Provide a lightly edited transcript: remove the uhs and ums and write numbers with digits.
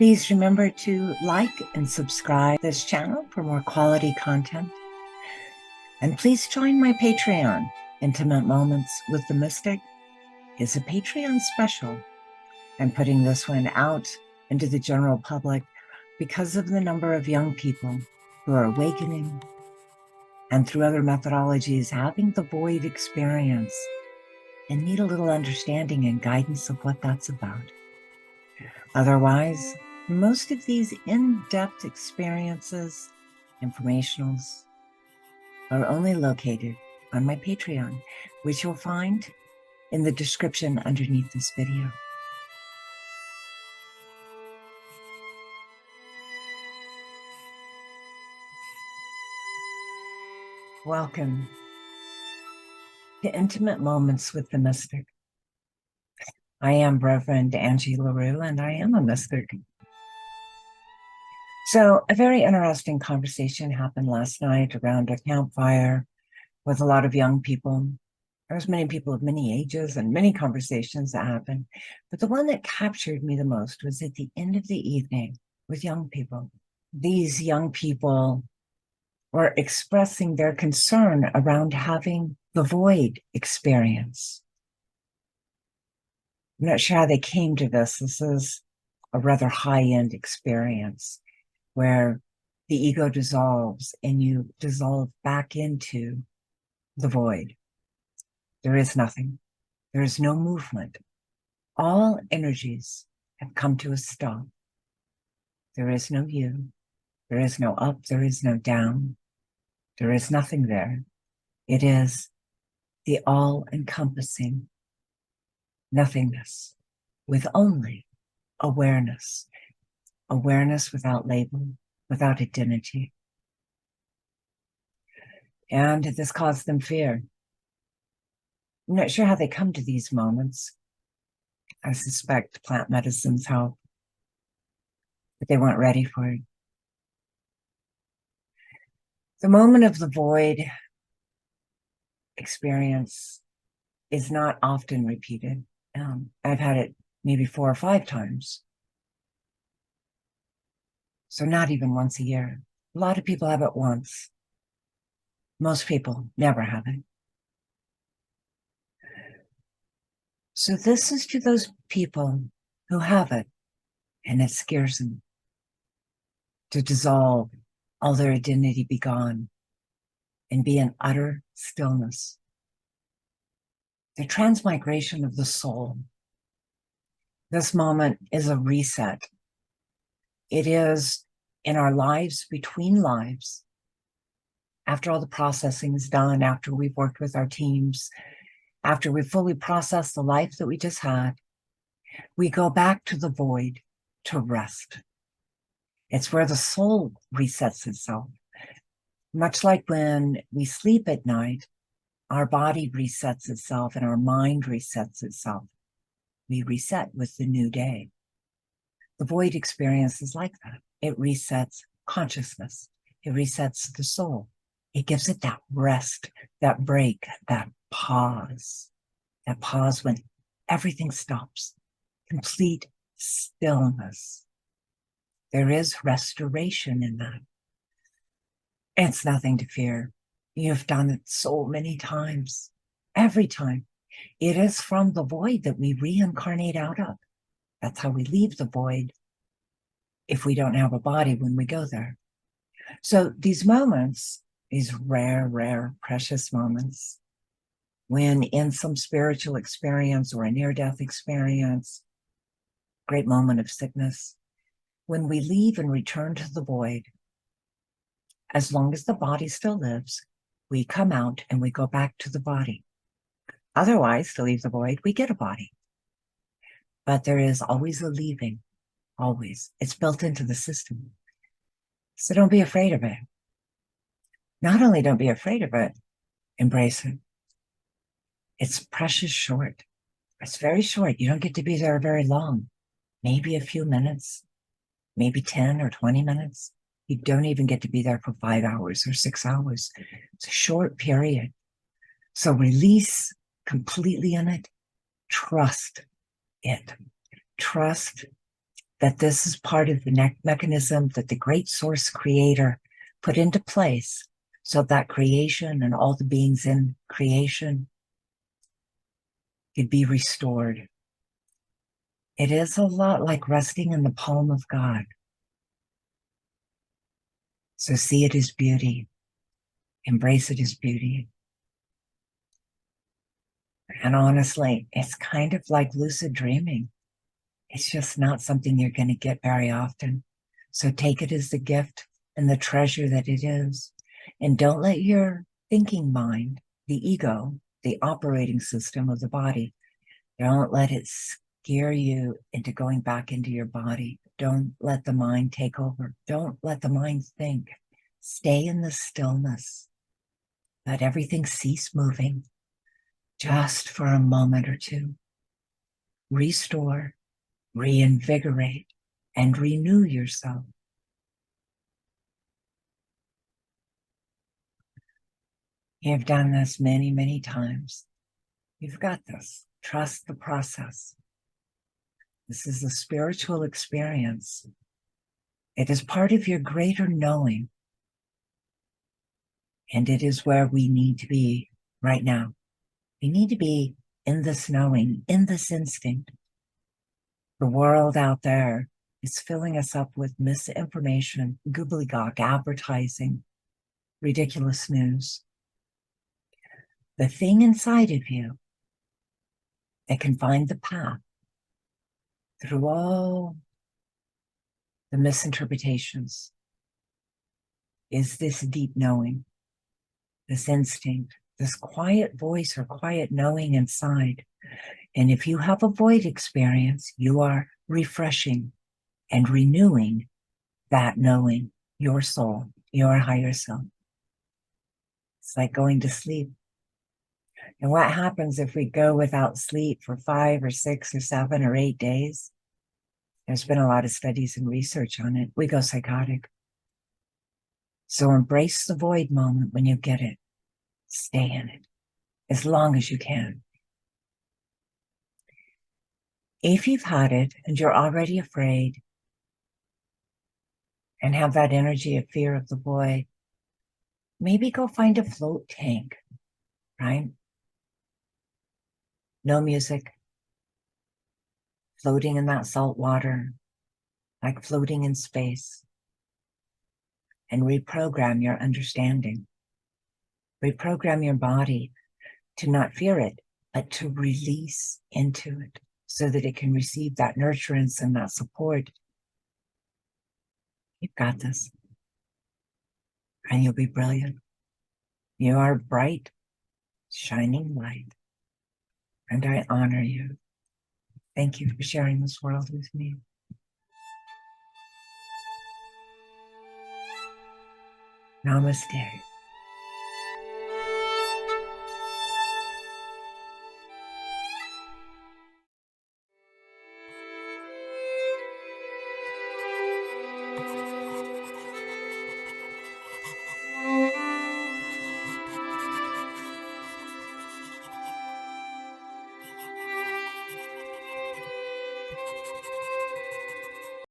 Please remember to like and subscribe to this channel for more quality content. And please join my Patreon. Intimate Moments with the Mystic is a Patreon special. I'm putting this one out into the general public because of the number of young people who are awakening and through other methodologies having the void experience and need a little understanding and guidance of what that's about. Otherwise, most of these in-depth experiences, informationals, are only located on my Patreon, which you'll find in the description underneath this video. Welcome to Intimate Moments with the Mystic. I am Reverend Angie LaRue, and I am a mystic. So a very interesting conversation happened last night around a campfire with a lot of young people. There was many people of many ages and many conversations that happened. But the one that captured me the most was at the end of the evening with young people. These young people were expressing their concern around having the void experience. I'm not sure how they came to this. This is a rather high-end experience where the ego dissolves and you dissolve back into the void. There is nothing. There is no movement. All energies have come to a stop. There is no you. There is no up. There is no down. There is nothing there. It is the all-encompassing nothingness with only awareness. Awareness without label, without identity. And this caused them fear. I'm not sure how they come to these moments. I suspect plant medicines help, but they weren't ready for it. The moment of the void experience is not often repeated. I've had it maybe 4 or 5 times. So not even once a year. A lot of people have it once. Most people never have it. So this is to those people who have it and it scares them to dissolve, all their identity be gone, and be in utter stillness. The transmigration of the soul. This moment is a reset. It is in our lives, between lives, after all the processing is done, after we've worked with our teams, after we've fully processed the life that we just had, we go back to the void to rest. It's where the soul resets itself. Much like when we sleep at night, our body resets itself and our mind resets itself. We reset with the new day. The void experience is like that. It resets consciousness. It resets the soul. It gives it that rest, that break, that pause when everything stops. Complete stillness. There is restoration in that. It's nothing to fear. You've done it so many times. Every time. It is from the void that we reincarnate out of. That's how we leave the void if we don't have a body when we go there. So these moments, these rare, precious moments, when in some spiritual experience or a near-death experience, great moment of sickness, when we leave and return to the void, as long as the body still lives, we come out and we go back to the body. Otherwise, to leave the void, we get a body. But there is always a leaving, always. It's built into the system. So don't be afraid of it. Not only don't be afraid of it, embrace it. It's precious short. It's very short. You don't get to be there very long. Maybe a few minutes, maybe 10 or 20 minutes. You don't even get to be there for 5 hours or 6 hours. It's a short period. So release completely in it. Trust it. Trust that this is part of the mechanism that the great source creator put into place so that creation and all the beings in creation could be restored. It is a lot like resting in the palm of God. So see it as beauty. Embrace it as beauty. And honestly, it's kind of like lucid dreaming. It's just not something you're going to get very often. So take it as the gift and the treasure that it is. And don't let your thinking mind, the ego, the operating system of the body, don't let it scare you into going back into your body. Don't let the mind take over. Don't let the mind think. Stay in the stillness. Let everything cease moving just for a moment or two. Restore, reinvigorate, and renew yourself. You've done this many, many times. You've got this. Trust the process. This is a spiritual experience. It is part of your greater knowing. And it is where we need to be right now. We need to be in this knowing, in this instinct. The world out there is filling us up with misinformation, gobbledygook, advertising, ridiculous news. The thing inside of you that can find the path through all the misinterpretations is this deep knowing, this instinct, this quiet voice or quiet knowing inside. And if you have a void experience, you are refreshing and renewing that knowing, your soul, your higher self. It's like going to sleep. And what happens if we go without sleep for 5 or 6 or 7 or 8 days? There's been a lot of studies and research on it. We go psychotic. So embrace the void moment when you get it. Stay in it as long as you can. If you've had it and you're already afraid and have that energy of fear of the void, maybe go find a float tank, right? No music, floating in that salt water, like floating in space, and reprogram your understanding. Reprogram your body to not fear it, but to release into it so that it can receive that nurturance and that support. You've got this. And you'll be brilliant. You are bright, shining light. And I honor you. Thank you for sharing this world with me. Namaste.